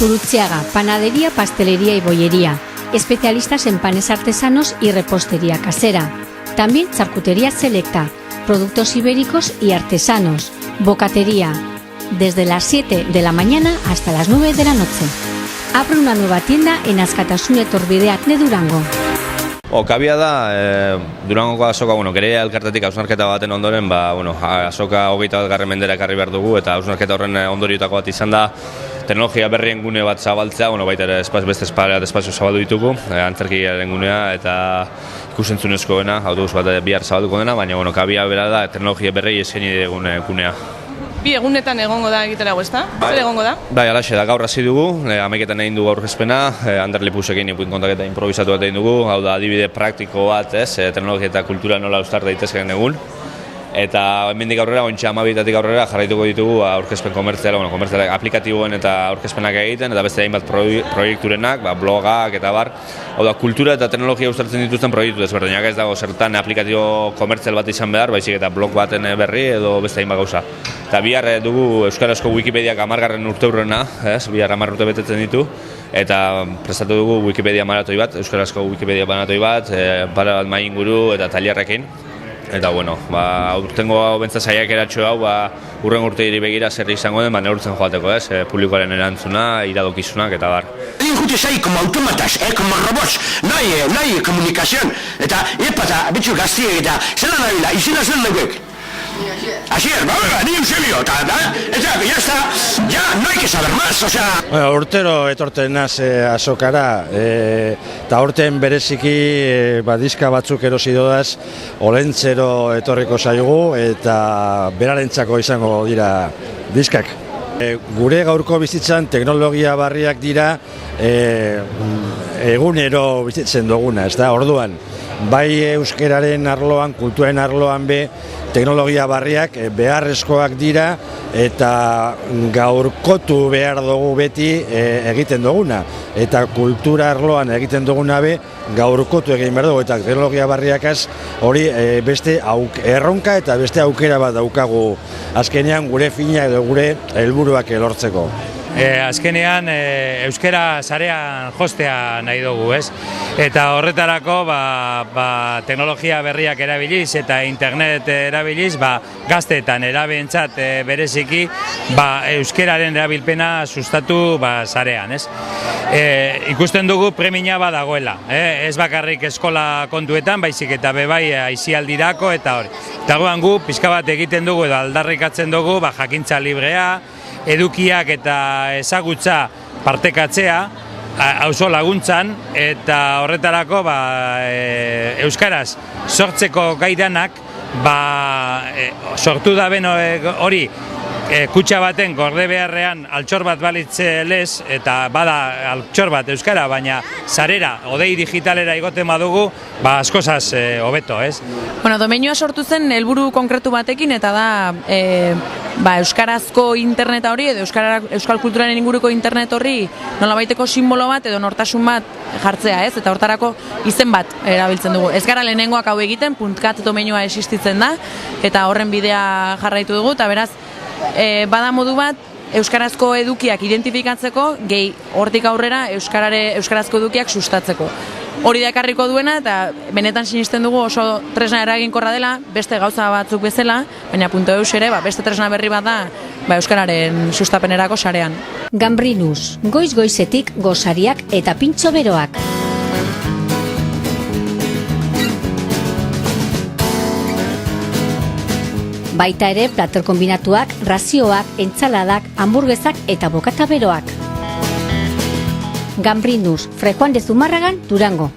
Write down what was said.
Gurutzeaga, panadería, pastelería y bollería. Especialistas en panes artesanos y repostería casera. También charcutería selecta, productos ibéricos y artesanos. Bocatería. Desde las 7 de la mañana hasta las 9 de la noche. Abre una nueva tienda en Askatasun etorbideak de Durango. Kabia da, Durangoko azoka, Gerea elkartetik hausnarketa baten ondoren, azoka 21. mendera ekarri behar dugu, eta hausnarketa horren ondoriotako bat izan da teknologia berrien gune bat zabaltzea, baita ere beste espazio zabaldu ditugu, antzerkiaren gunea eta ikusentzunezkoena, autobus bat bihar zabalduko dena, baina Kabia bera da teknologia berri eskaini dugun gunea. Bi egunetan egongo da egiterago, ezta? Zer egongo da? Bai, alaxe da, gaur hasi dugu, 11etan egin dugu aurkezpena, Ander Lipusekin kontaketa improvisatu bat egin dugu, hau da, adibide praktiko bat, teknologia eta kultura nola uztar daitezkeen egun. Eta hemendik aurrera, 12etatik aurrera jarraituko ditugu aurkezpen komertzialak aplikatiboen eta aurkezpenak egiten, eta beste hainbat proiekturenak, blogak eta bar. Hau da, kultura eta teknologia uztartzen dituzten proiektu desberdinak, ez dago zertan aplikatio komertzial bat izan behar, baizik eta blog baten berri edo beste hainbat gauza. Eta bihar dugu Euskarazko Wikipediak 10. urteurrena, bihar 10 urte betetzen ditu, eta prestatu dugu Wikipedia maratoi bat, Euskarazko Wikipedia maratoi bat, para bat mai inguru eta tailerrekin. Eta urtengo bentsa saiakeratxo hau, urren urteiri begira zer izango den, neurtzen joateko, publikoaren erantzuna, iradokizunak eta bar. Egin jute zai, como automatas, como robots, nahi komunikazioan, eta epata, betxu gaztiek eta zela nabila, izena zen duguek. Asier, ni Eusebio, eta ya está, ya no hay que saber más, o sea... Urtero etorten naz azokara, eta urten bereziki diska batzuk erosi dodaz, Olentzero etorriko zaigu, eta berarentzako izango dira diskak. Gure gaurko bizitzan teknologia barriak dira egunero bizitzen duguna, ez da, orduan. Bai euskeraren arloan, kulturaren arloan be, teknologia barriak beharrezkoak dira eta gaurkotu behar dugu beti egiten duguna. Eta kultura arloan egiten duguna be, gaurkotu egin behar dugu eta teknologia barriakaz hori beste erronka eta beste aukera bat daukagu azkenean gure fina edo gure helburuak lortzeko. Azkenean euskera sarean jostea nahi dugu, ez? Eta horretarako teknologia berriak erabiliz eta internet erabiliz gazteetan erabiltzat bereziki euskeraren erabilpena sustatu sarean, ez? Ikusten dugu premia badagoela, ez bakarrik eskola kontuetan, baizik eta bebai aisialdirako eta hori. Eta gu pixka bat egiten dugu edo aldarrikatzen dugu jakintza librea, edukiak eta ezagutza partekatzea, auzo laguntzan, eta horretarako euskaraz sortzeko gaidanak sortu daben hori kutxa baten gorde beharrean altxor bat balitze lez, eta bada altxor bat euskara, baina sarera, odei digitalera igoten badugu, askozaz hobeto, ez? Domeinua sortu zen helburu konkretu batekin, eta da euskarazko interneta hori edo euskal kulturaren inguruko internet horri nolabaiteko simbolo bat edo nortasun bat jartzea, ez? Eta hortarako izen bat erabiltzen dugu. Ez gara lehenengoak hau egiten, .cat domeinua existitzen da, eta horren bidea jarraitu dugu, eta beraz, bada modu bat euskarazko edukiak identifikatzeko, gehi hortik aurrera euskarazko edukiak sustatzeko. Hori da ekarriko duena, eta benetan sinisten dugu oso tresna eraginkorra dela, beste gauza batzuk bezala, baina .eus ere beste tresna berri bat da euskararen sustapenerako sarean. Gambrinus, goiz-goizetik gozariak eta pintxo beroak. Baita ere plater kombinatuak, razioak, entzaladak, hamburguesak eta bokata beroak. Gambrinus, Fray Juan de Zumárragan, Durango.